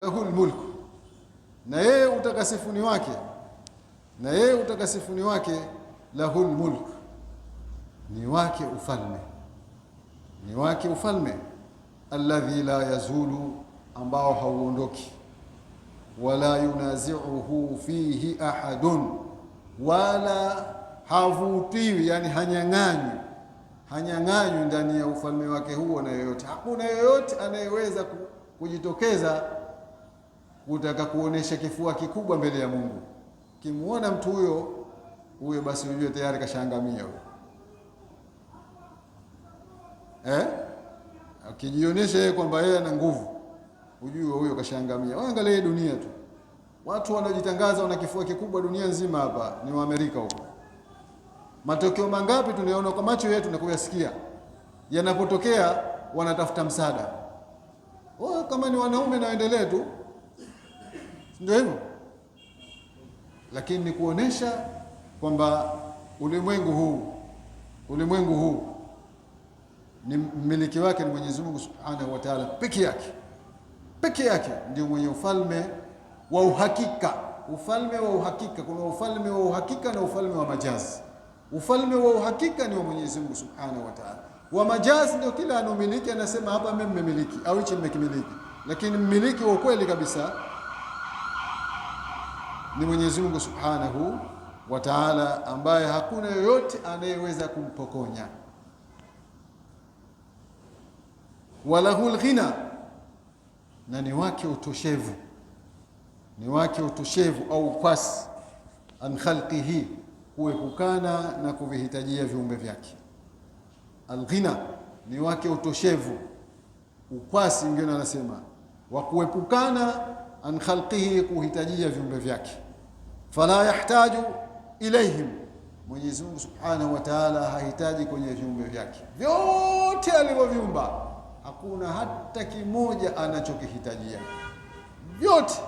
lahul mulku, na yeye utakasifu ni wake, na yeye utakasifu ni wake. Lahul mulku, ni wake ufalme, ni wake ufalme. Alladhi la yazulu, ambao hauondoki. Wala yunazi'uhu fihi ahadun, wala havutiwi, yani hanyang'anywi ndani ya ufalme wake huo na yoyote. Hakuna yoyote anayeweza kujitokeza kutaka kuonesha kifua kikubwa mbele ya Mungu. Kimuona mtu huyo basi ujue tayari kashaangamia huyo. Akijionyesha yeye kwamba yeye ana nguvu, ujue huyo kashaangamia. Waangalie dunia tu, watu wanaojitangaza wana kifua kikubwa dunia nzima hapa ni wa Amerika huko. Matokeo mangapi tunayoona kwa macho yetu na kuyasikia, yanapotokea wanatafuta msaada. Kama ni wanaume na waendelee tu, ndio hivyo. Lakini ni kuonesha kwamba ulimwengu huu ni mmiliki wake ni Mwenyezi Mungu Subhanahu wa Ta'ala peke yake ndio mwenye ufalme wa uhakika. Ufalme wa uhakika, kuna ufalme wa uhakika na ufalme wa majazi. Ufalme wa uhakika ni wa Mwenyezi Mungu Subhanahu wa Ta'ala. Wa majazi ndio kila anomiliki anasema hapa mimi mmiliki au hichi nimekimiliki, lakini mmiliki wa ukweli kabisa ni Mwenyezi Mungu Subhanahu wa Ta'ala, ambaye hakuna yoyote anayeweza kumpokonya. Walahul ghina, na ni wake utoshevu, ni wake utoshevu au ukwasi. An khalqihi, kuepukana na kuvihitajia viumbe vyake. Alghina ni wake utoshevu, ukwasi wengine anasema wa kuepukana an khalqihi, kuhitajia viumbe vyake. Fala yahtaju ilaihim, Mwenyezi Mungu Subhanahu wa Ta'ala hahitaji kwenye viumbe vyake. Vyote alivyoviumba hakuna hata kimoja anachokihitajia, vyote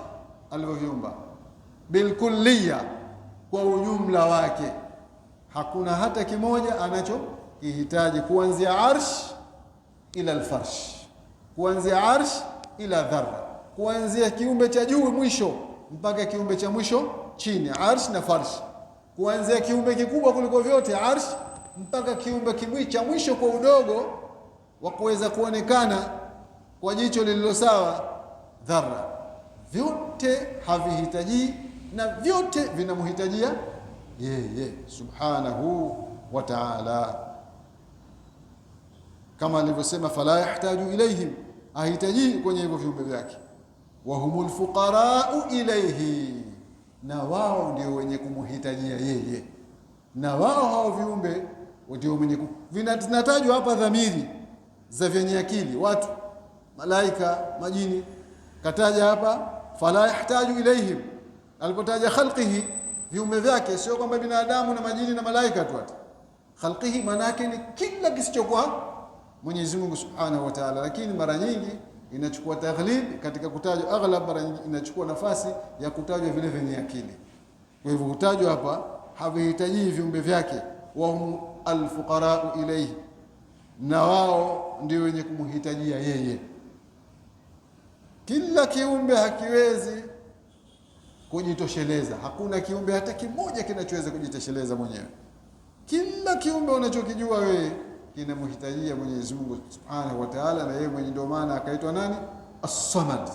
alivyoviumba bilkulliya, kwa ujumla wake, hakuna hata kimoja anachokihitaji, kuanzia arsh ila alfarsh, kuanzia arsh ila dharra, kuanzia kiumbe cha juu mwisho mpaka kiumbe cha mwisho chini, arsh na farsh, kuanzia kiumbe kikubwa kuliko vyote arsh mpaka kiumbe cha mwisho kwa udogo wa kuweza kuonekana kwa jicho lililo sawa, dharra. Vyote havihitaji na vyote vinamhitajia yeye Subhanahu wa Ta'ala, kama alivyosema fala yahtaju ilaihim, ahitaji kwenye hivyo viumbe vyake. Wa humul fuqara'u ilayhi, na wao ndio wenye kumhitajia yeye, na wao hao viumbe ndio wenye vinatajwa hapa dhamiri za vyenye akili, watu, malaika, majini. Kataja hapa fala yahtaju ilaihim, alipotaja khalqihi, viumbe vyake, sio kwamba binadamu na majini na malaika tu. Khalqihi maana yake ni kila kisichokuwa Mwenyezi Mungu Subhanahu wa Ta'ala, lakini mara nyingi inachukua taghlib katika kutajwa, aghlab mara nyingi inachukua nafasi ya kutajwa vile vyenye akili. Kwa hivyo hutajwa hapa havihitaji viumbe vyake. Wa hum alfuqara'u ilayhi, na wao ndio wenye kumhitajia yeye. Kila kiumbe hakiwezi kujitosheleza, hakuna kiumbe hata kimoja kinachoweza kujitosheleza mwenyewe. Kila kiumbe unachokijua wewe kinamhitajia Mwenyezi Mungu Subhanahu wa Ta'ala, na yeye mwenye ndio maana akaitwa nani? As-Samad.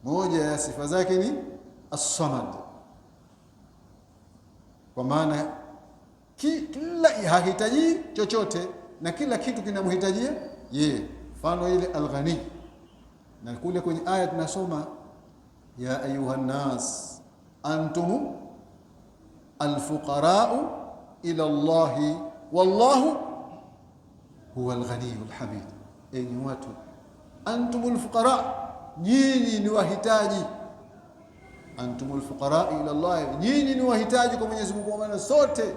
Moja ya sifa zake ni As-Samad, kwa maana kila hahitaji chochote na kila kitu kinamhitajia yeye. Mfano ile Al-Ghani, na kule kwenye aya tunasoma ya ayuhan nas antum alfuqara'u ila Allahi wallahu huwa al-ghaniyul hamid. Enyi watu, antumul fuqara, nyinyi ni wahitaji. Antumul fuqara ila Allah, nyinyi ni wahitaji kwa Mwenyezi Mungu, kwa maana sote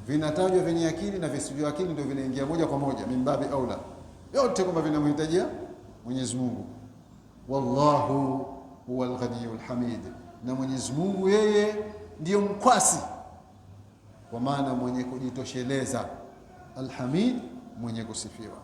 vinatajwa vyenye akili na visivyo akili ndio vinaingia moja kwa moja, mimbabi aula, yote kwamba vinamhitajia Mwenyezi Mungu. Wallahu huwa al-ghaniyul hamid, na Mwenyezi Mungu yeye ndiyo mkwasi, kwa maana mwenye kujitosheleza. Al-Hamid, mwenye kusifiwa.